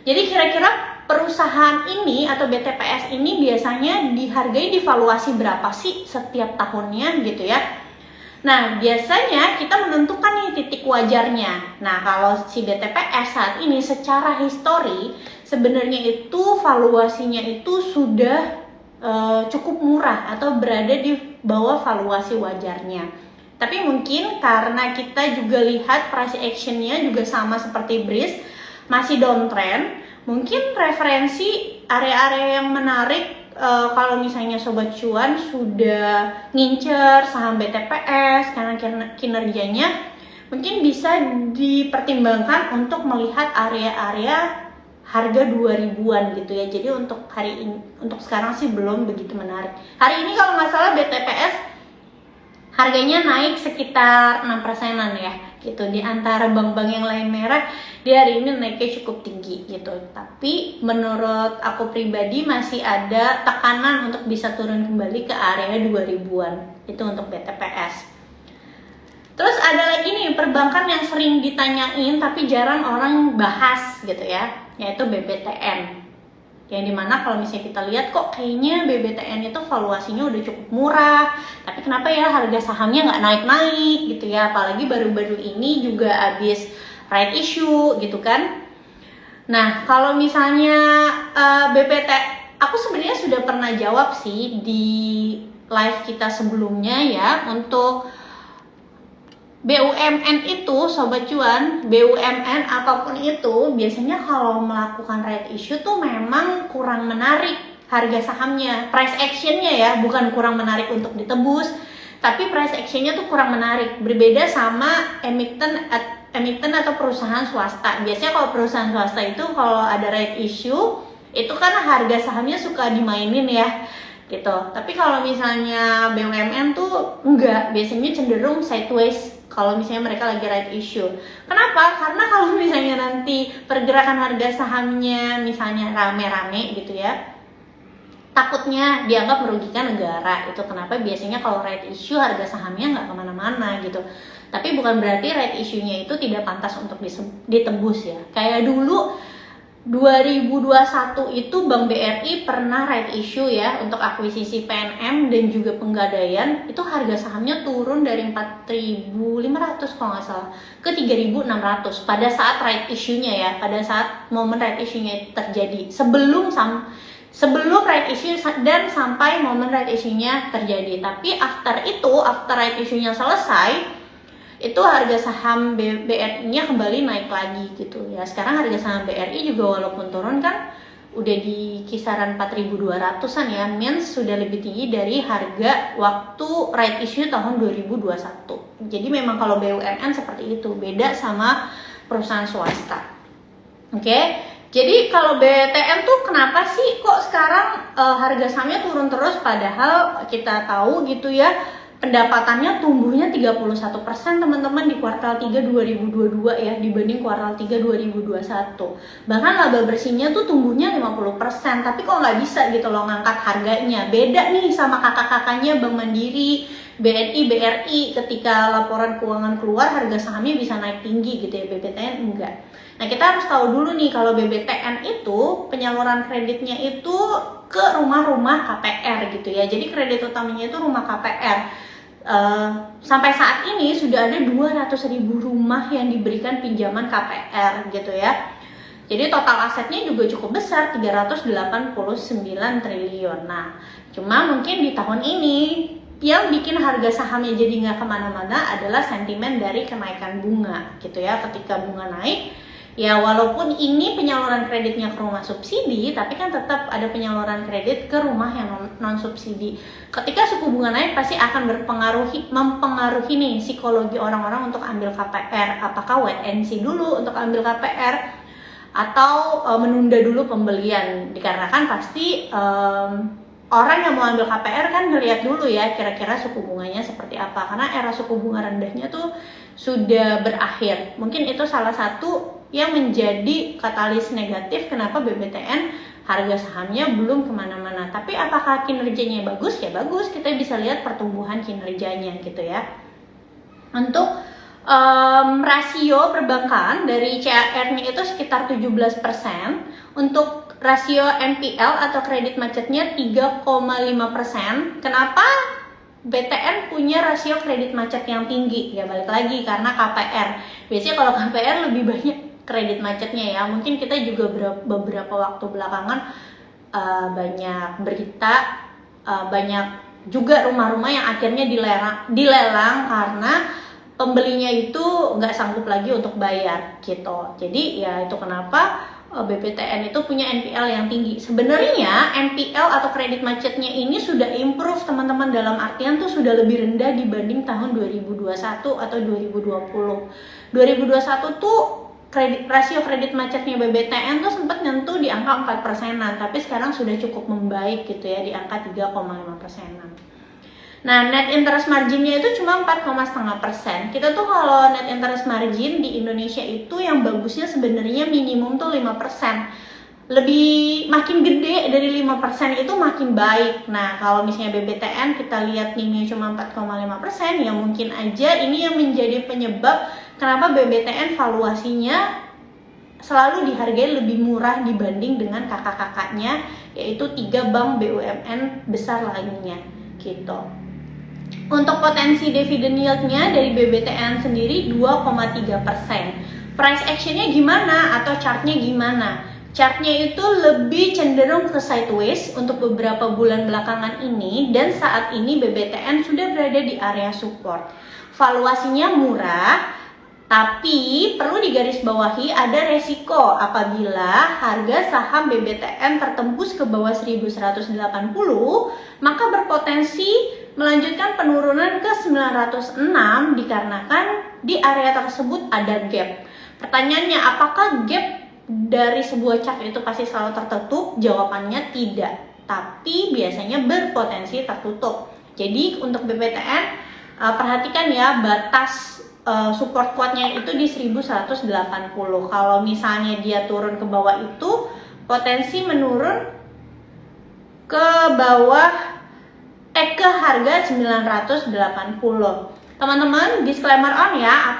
Jadi kira-kira perusahaan ini atau BTPS ini biasanya dihargai di valuasi berapa sih setiap tahunnya gitu ya. Nah, biasanya kita menentukan nih titik wajarnya. Nah, kalau si BTPS saat ini secara histori sebenarnya itu valuasinya itu sudah cukup murah atau berada di bawah valuasi wajarnya. Tapi mungkin karena kita juga lihat price action-nya juga sama seperti Breeze, masih downtrend, mungkin referensi area-area yang menarik kalau misalnya Sobat Cuan sudah ngincer saham BTPS karena kinerjanya, mungkin bisa dipertimbangkan untuk melihat area-area harga 2000-an gitu ya. Jadi untuk hari ini, untuk sekarang sih belum begitu menarik. Hari ini kalau nggak salah BTPS harganya naik sekitar 6%-an ya gitu. Di antara bank-bank yang lain merah, dia hari ini naiknya cukup tinggi gitu. Tapi menurut aku pribadi masih ada tekanan untuk bisa turun kembali ke area 2000-an. Itu untuk BTPS. Terus ada lagi nih perbankan yang sering ditanyain tapi jarang orang bahas gitu ya, yaitu BBTN. Yang dimana kalau misalnya kita lihat kok kayaknya BBTN itu valuasinya udah cukup murah, tapi kenapa ya harga sahamnya nggak naik-naik gitu ya, apalagi baru-baru ini juga habis right issue gitu kan. Nah, kalau misalnya aku sebenarnya sudah pernah jawab sih di live kita sebelumnya ya, untuk BUMN itu Sobat Cuan, BUMN apapun itu biasanya kalau melakukan right issue tuh memang kurang menarik harga sahamnya, price actionnya ya, bukan kurang menarik untuk ditebus, tapi price actionnya tuh kurang menarik. Berbeda sama emiten atau perusahaan swasta. Biasanya kalau perusahaan swasta itu kalau ada right issue itu kan harga sahamnya suka dimainin ya gitu. Tapi kalau misalnya BUMN tuh enggak, biasanya cenderung sideways kalau misalnya mereka lagi right issue. Kenapa? Karena kalau misalnya nanti pergerakan harga sahamnya misalnya rame-rame gitu ya, takutnya dianggap merugikan negara. Itu kenapa biasanya kalau right issue harga sahamnya nggak kemana-mana gitu. Tapi bukan berarti right issue-nya itu tidak pantas untuk ditebus ya. Kayak dulu 2021 itu Bank BRI pernah right issue ya untuk akuisisi PNM dan juga Penggadaian. Itu harga sahamnya turun dari 4.500 kalau nggak salah ke 3.600 pada saat right issue-nya ya, pada saat momen right issue-nya terjadi, sebelum right issue dan sampai momen right issue-nya terjadi. Tapi after right issue-nya selesai, itu harga saham BRI-nya kembali naik lagi gitu ya. Sekarang harga saham BRI juga walaupun turun kan udah di kisaran 4.200-an ya, means sudah lebih tinggi dari harga waktu right issue tahun 2021. Jadi memang kalau BUMN seperti itu, beda sama perusahaan swasta. Oke. Jadi kalau BTN tuh kenapa sih kok sekarang harga sahamnya turun terus, padahal kita tahu gitu ya pendapatannya tumbuhnya 31% teman-teman di kuartal 3 2022 ya dibanding kuartal 3 2021. Bahkan laba bersihnya tuh tumbuhnya 50%, tapi kok nggak bisa gitu loh ngangkat harganya. Beda nih sama kakak-kakaknya Bank Mandiri, BNI, BRI, ketika laporan keuangan keluar harga sahamnya bisa naik tinggi gitu ya, BBTN enggak. Nah, kita harus tahu dulu nih kalau BBTN itu penyaluran kreditnya itu ke rumah-rumah KPR gitu ya. Jadi kredit utamanya itu rumah KPR. Sampai saat ini sudah ada 200.000 rumah yang diberikan pinjaman KPR gitu ya. Jadi total asetnya juga cukup besar, 389 triliun. Nah, cuma mungkin di tahun ini yang bikin harga sahamnya jadi nggak kemana-mana adalah sentimen dari kenaikan bunga gitu ya. Ketika bunga naik, ya walaupun ini penyaluran kreditnya ke rumah subsidi, tapi kan tetap ada penyaluran kredit ke rumah yang non subsidi. Ketika suku bunga naik pasti akan mempengaruhi nih psikologi orang-orang untuk ambil KPR. Apakah wait and see dulu untuk ambil KPR atau menunda dulu pembelian? Dikarenakan pasti orang yang mau ambil KPR kan ngeliat dulu ya kira-kira suku bunganya seperti apa, karena era suku bunga rendahnya tuh sudah berakhir. Mungkin itu salah satu yang menjadi katalis negatif kenapa BBTN harga sahamnya belum kemana-mana. Tapi apakah kinerjanya bagus? Ya bagus, kita bisa lihat pertumbuhan kinerjanya gitu ya. Untuk rasio perbankan dari CAR-nya itu sekitar 17%, untuk rasio NPL atau kredit macetnya 3,5%. Kenapa BTN punya rasio kredit macet yang tinggi? Ya balik lagi karena KPR. Biasanya kalau KPR lebih banyak kredit macetnya ya. Mungkin kita juga beberapa waktu belakangan banyak berita, banyak juga rumah-rumah yang akhirnya dilelang karena pembelinya itu nggak sanggup lagi untuk bayar gitu. Jadi ya itu kenapa BPTN itu punya NPL yang tinggi. Sebenarnya NPL atau kredit macetnya ini sudah improve teman-teman, dalam artian tuh sudah lebih rendah dibanding tahun 2021 atau 2020. 2021 tuh rasio kredit macetnya BBTN tuh sempat nyentuh di angka 4%-an, tapi sekarang sudah cukup membaik gitu ya, di angka 3,5%-an. Nah, net interest marginnya itu cuma 4,5%. Kita tuh kalau net interest margin di Indonesia itu yang bagusnya sebenarnya minimum tuh 5%. Lebih makin gede dari 5% itu makin baik. Nah, kalau misalnya BBTN kita lihat NIM-nya cuma 4,5%, ya mungkin aja ini yang menjadi penyebab kenapa BBTN valuasinya selalu dihargai lebih murah dibanding dengan kakak-kakaknya, yaitu 3 bank BUMN besar lainnya gitu. Untuk potensi dividend yield-nya dari BBTN sendiri 2,3%. Price action-nya gimana atau chart-nya gimana? Chart-nya itu lebih cenderung ke sideways untuk beberapa bulan belakangan ini, dan saat ini BBTN sudah berada di area support. Valuasinya murah, tapi perlu digarisbawahi ada resiko apabila harga saham BBTN tertembus ke bawah 1180, maka berpotensi melanjutkan penurunan ke 906 dikarenakan di area tersebut ada gap. Pertanyaannya, apakah gap dari sebuah chart itu pasti selalu tertutup? Jawabannya tidak, tapi biasanya berpotensi tertutup. Jadi untuk BBTN perhatikan ya, batas support quote-nya itu di 1180. Kalau misalnya dia turun ke bawah itu, potensi menurun ke bawah ke harga 980. Teman-teman, disclaimer on ya,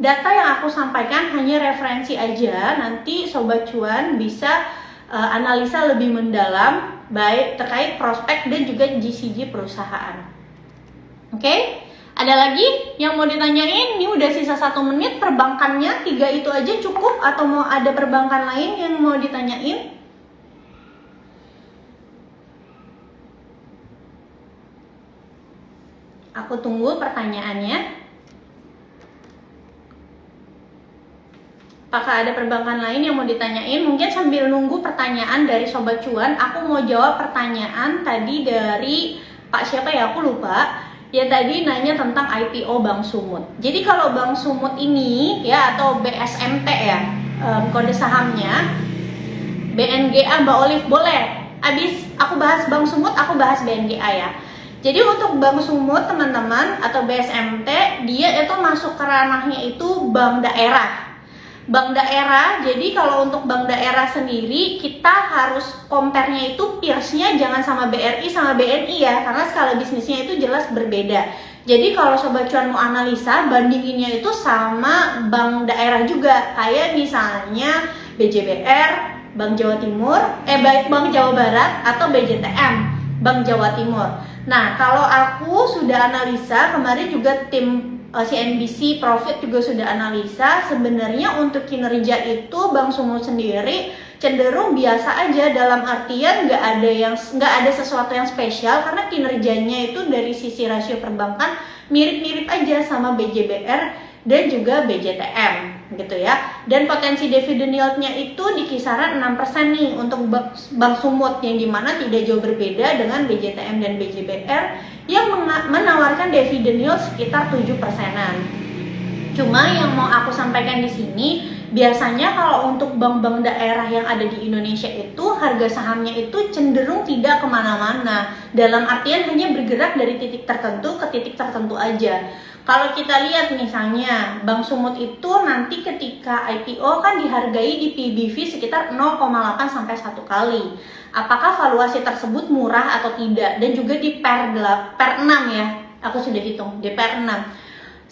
data yang aku sampaikan hanya referensi aja. Nanti Sobat Cuan bisa analisa lebih mendalam baik terkait prospek dan juga GCG perusahaan. Oke? Ada lagi yang mau ditanyain? Ini udah sisa 1 menit. Perbankannya 3 itu aja cukup atau mau ada perbankan lain yang mau ditanyain? Aku tunggu pertanyaannya. Apakah ada perbankan lain yang mau ditanyain? Mungkin sambil nunggu pertanyaan dari Sobat Cuan, aku mau jawab pertanyaan tadi dari Pak siapa ya, aku lupa. Ya tadi nanya tentang IPO Bank Sumut. Jadi kalau Bank Sumut ini ya, atau BSMT ya, kode sahamnya BNGA, Mbak Olive boleh. Abis aku bahas Bank Sumut, aku bahas BNGA ya. Jadi untuk Bank Sumut teman-teman atau BSMT, dia itu masuk ke ranahnya itu bank daerah. Bank daerah, jadi kalau untuk bank daerah sendiri kita harus compare-nya itu peers-nya jangan sama BRI sama BNI ya, karena skala bisnisnya itu jelas berbeda. Jadi kalau Sobat Cuan mau analisa, bandinginnya itu sama bank daerah juga, kayak misalnya BJBR, Bank Jawa Timur, Bank Jawa Barat atau BJTM, Bank Jawa Timur. Nah, kalau aku sudah analisa, kemarin juga tim CNBC Profit juga sudah analisa, sebenarnya untuk kinerja itu Bank Sumut sendiri cenderung biasa aja, dalam artian nggak ada sesuatu yang spesial, karena kinerjanya itu dari sisi rasio perbankan mirip-mirip aja sama BJBR dan juga BJTM gitu ya. Dan potensi dividend yield-nya itu di kisaran 6% nih untuk Bank Sumut, yang dimana tidak jauh berbeda dengan BJTM dan BJBR yang menawarkan dividend yield sekitar 7%-an. Cuma yang mau aku sampaikan di sini, biasanya kalau untuk bank-bank daerah yang ada di Indonesia itu harga sahamnya itu cenderung tidak kemana-mana, dalam artian hanya bergerak dari titik tertentu ke titik tertentu aja. Kalau kita lihat misalnya Bank Sumut itu nanti ketika IPO kan dihargai di PBV sekitar 0,8 sampai 1 kali. Apakah valuasi tersebut murah atau tidak? Dan juga di per 6 ya, aku sudah hitung di per 6.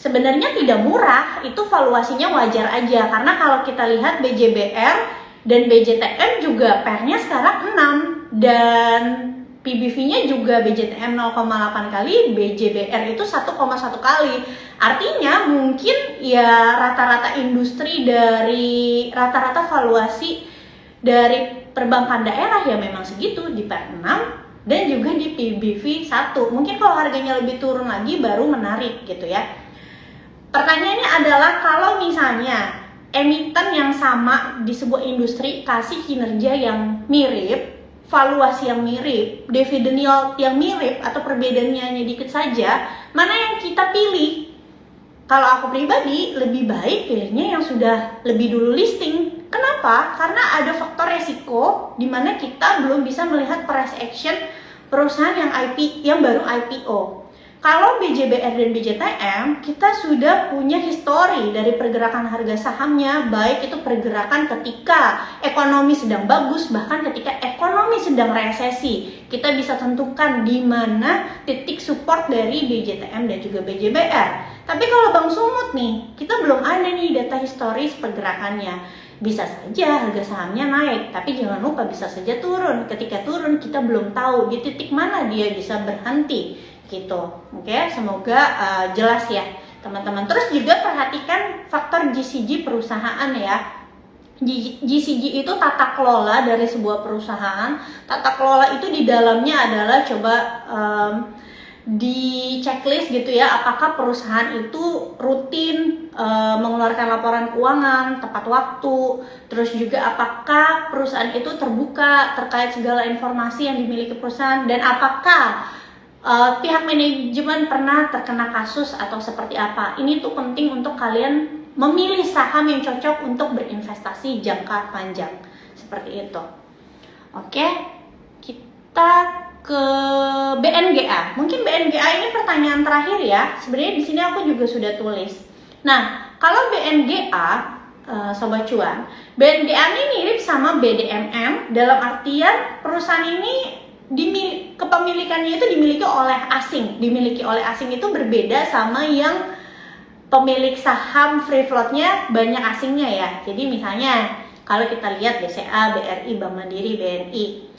sebenarnya tidak murah, itu valuasinya wajar aja. Karena kalau kita lihat BJBR dan BJTM juga PER-nya sekarang 6 dan PBV-nya juga BJTM 0,8 kali, BJBR itu 1,1 kali. Artinya mungkin ya rata-rata industri dari rata-rata valuasi dari perbankan daerah ya memang segitu di PER 6 dan juga di PBV 1. Mungkin kalau harganya lebih turun lagi baru menarik gitu ya. Pertanyaannya adalah kalau misalnya emiten yang sama di sebuah industri kasih kinerja yang mirip, valuasi yang mirip, dividen yield yang mirip atau perbedaannya hanya dikit saja, mana yang kita pilih? Kalau aku pribadi lebih baik pilihnya yang sudah lebih dulu listing. Kenapa? Karena ada faktor resiko di mana kita belum bisa melihat price action perusahaan yang baru IPO. Kalau BJBR dan BJTM, kita sudah punya histori dari pergerakan harga sahamnya, baik itu pergerakan ketika ekonomi sedang bagus, bahkan ketika ekonomi sedang resesi. Kita bisa tentukan di mana titik support dari BJTM dan juga BJBR. Tapi kalau Bang Sumut nih, kita belum ada nih data historis pergerakannya. Bisa saja harga sahamnya naik, tapi jangan lupa bisa saja turun. Ketika turun, kita belum tahu di titik mana dia bisa berhenti. Gitu, oke, semoga jelas ya teman-teman. Terus juga perhatikan faktor GCG perusahaan ya. GCG itu tata kelola dari sebuah perusahaan. Tata kelola itu di dalamnya adalah coba di checklist gitu ya, apakah perusahaan itu rutin mengeluarkan laporan keuangan tepat waktu, terus juga apakah perusahaan itu terbuka terkait segala informasi yang dimiliki perusahaan, dan apakah pihak manajemen pernah terkena kasus atau seperti apa. Ini tuh penting untuk kalian memilih saham yang cocok untuk berinvestasi jangka panjang seperti itu. Oke, kita ke BNGA. Mungkin BNGA ini pertanyaan terakhir ya. Sebenarnya di sini aku juga sudah tulis. Nah, kalau BNGA Sobat Cuan, BNGA ini mirip sama BDMM dalam artian perusahaan ini kepemilikannya itu dimiliki oleh asing. Dimiliki oleh asing itu berbeda sama yang pemilik saham free floatnya banyak asingnya ya. Jadi misalnya kalau kita lihat BCA, BRI, Bank Mandiri, BNI,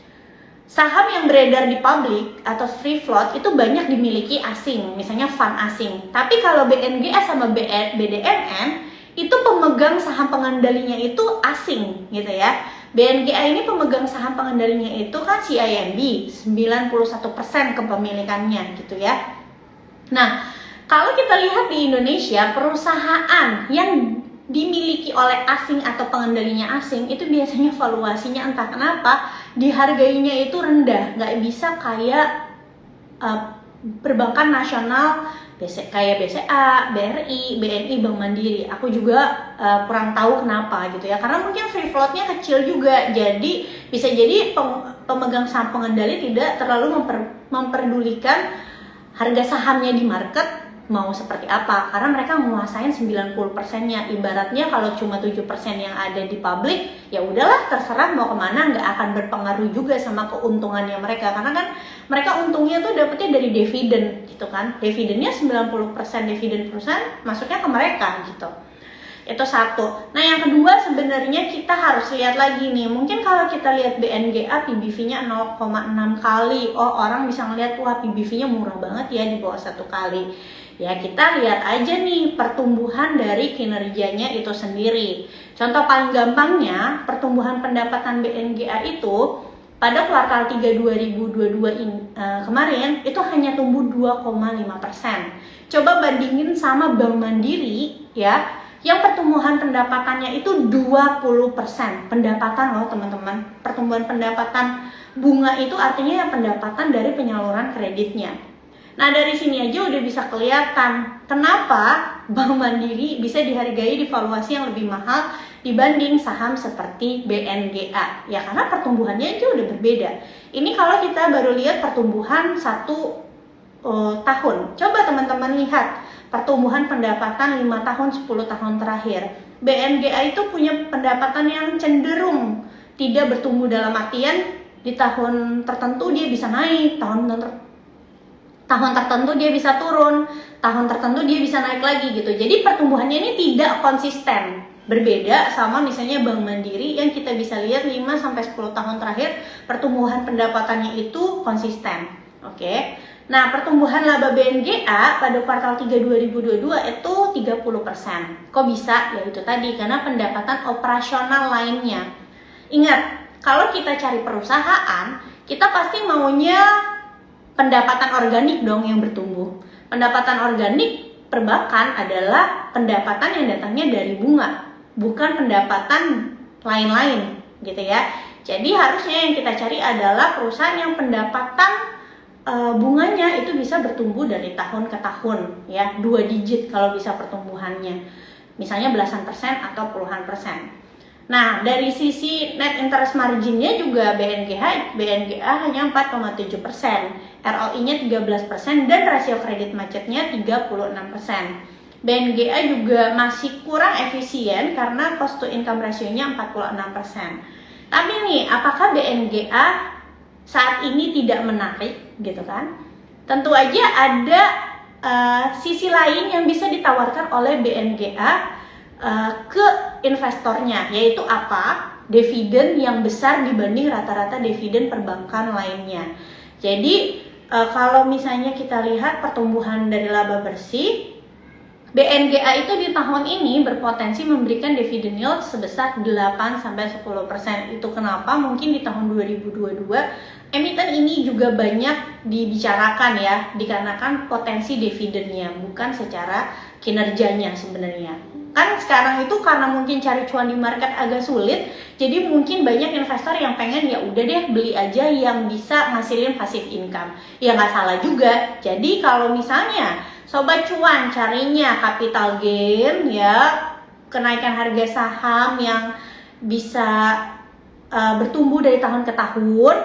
saham yang beredar di publik atau free float itu banyak dimiliki asing, misalnya fund asing. Tapi kalau BNGA sama BDMN itu pemegang saham pengendalinya itu asing gitu ya. BNGA ini pemegang saham pengendalinya itu kan CIMB, 91% kepemilikannya gitu ya. Nah, kalau kita lihat di Indonesia, perusahaan yang dimiliki oleh asing atau pengendalinya asing itu biasanya valuasinya entah kenapa dihargainya itu rendah, nggak bisa kayak perbankan nasional kayak BCA, BRI, BNI, Bank Mandiri. Aku juga kurang tahu kenapa gitu ya, karena mungkin free floatnya kecil juga, jadi bisa jadi pemegang saham pengendali tidak terlalu memperdulikan harga sahamnya di market mau seperti apa, karena mereka menguasain 90%-nya. Ibaratnya kalau cuma 7% yang ada di publik, ya udahlah terserah mau kemana, nggak akan berpengaruh juga sama keuntungannya mereka, karena kan mereka untungnya tuh dapetnya dari dividen gitu kan. Dividennya 90% dividen perusahaan masuknya ke mereka gitu. Itu satu. Nah yang kedua sebenarnya kita harus lihat lagi nih, mungkin kalau kita lihat BNGA PBV-nya 0,6 kali, oh orang bisa ngeliat wah PBV-nya murah banget ya di bawah 1 kali. Ya kita lihat aja nih pertumbuhan dari kinerjanya itu sendiri. Contoh paling gampangnya, pertumbuhan pendapatan BNGA itu pada kuartal 3 2022 kemarin itu hanya tumbuh 2,5%. Coba bandingin sama Bank Mandiri ya, yang pertumbuhan pendapatannya itu 20%. Pendapatan loh teman-teman. Pertumbuhan pendapatan bunga itu artinya yang pendapatan dari penyaluran kreditnya. Nah dari sini aja udah bisa kelihatan kenapa Bank Mandiri bisa dihargai di valuasi yang lebih mahal dibanding saham seperti BNGA. Ya karena pertumbuhannya aja udah berbeda. Ini kalau kita baru lihat pertumbuhan 1 tahun. Coba teman-teman lihat pertumbuhan pendapatan 5 tahun, 10 tahun terakhir. BNGA itu punya pendapatan yang cenderung tidak bertumbuh, dalam artian di tahun tertentu dia bisa naik, tahun tahun tertentu dia bisa turun, tahun tertentu dia bisa naik lagi gitu. Jadi pertumbuhannya ini tidak konsisten. Berbeda sama misalnya Bank Mandiri yang kita bisa lihat 5-10 tahun terakhir pertumbuhan pendapatannya itu konsisten. Oke. Nah, pertumbuhan laba BNGA pada kuartal 3 2022 itu 30%. Kok bisa? Ya itu tadi, karena pendapatan operasional lainnya. Ingat, kalau kita cari perusahaan, kita pasti maunya pendapatan organik dong yang bertumbuh. Pendapatan organik perbankan adalah pendapatan yang datangnya dari bunga, bukan pendapatan lain-lain gitu ya. Jadi harusnya yang kita cari adalah perusahaan yang pendapatan bunganya itu bisa bertumbuh dari tahun ke tahun ya, 2 digit kalau bisa pertumbuhannya, misalnya belasan persen atau puluhan persen. Nah, dari sisi net interest marginnya juga BNGA hanya 4,7%, ROI-nya 13% dan rasio kredit macetnya 36%. BNGA juga masih kurang efisien karena cost to income ratio-nya 46%. Tapi nih, apakah BNGA saat ini tidak menarik gitu kan? Tentu aja ada sisi lain yang bisa ditawarkan oleh BNGA ke investornya, yaitu apa? Dividen yang besar dibanding rata-rata dividen perbankan lainnya. Jadi kalau misalnya kita lihat pertumbuhan dari laba bersih, BNGA itu di tahun ini berpotensi memberikan dividen yield sebesar 8-10%. Itu kenapa mungkin di tahun 2022 emiten ini juga banyak dibicarakan ya, dikarenakan potensi dividennya, bukan secara kinerjanya sebenarnya. Kan sekarang itu karena mungkin cari cuan di market agak sulit, jadi mungkin banyak investor yang pengen ya udah deh beli aja yang bisa ngasilin passive income. Ya nggak salah juga. Jadi kalau misalnya sobat cuan carinya capital gain ya, kenaikan harga saham yang bisa bertumbuh dari tahun ke tahun,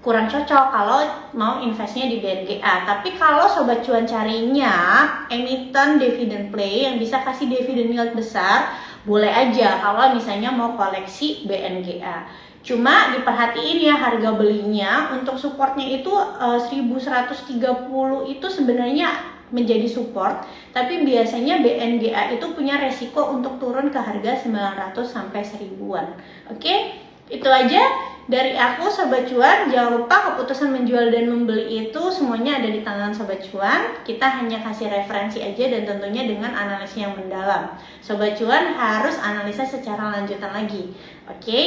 kurang cocok kalau mau investnya di BNGA. Tapi kalau sobat cuan carinya emiten dividend play yang bisa kasih dividen yield besar, boleh aja kalau misalnya mau koleksi BNGA. Cuma diperhatiin ya, harga belinya untuk supportnya itu 1130 itu sebenarnya menjadi support, tapi biasanya BNGA itu punya resiko untuk turun ke harga 900 sampai 1000-an. Oke, itu aja dari aku sobat cuan. Jangan lupa keputusan menjual dan membeli itu semuanya ada di tangan sobat cuan. Kita hanya kasih referensi aja dan tentunya dengan analisis yang mendalam. Sobat cuan harus analisa secara lanjutan lagi. Oke.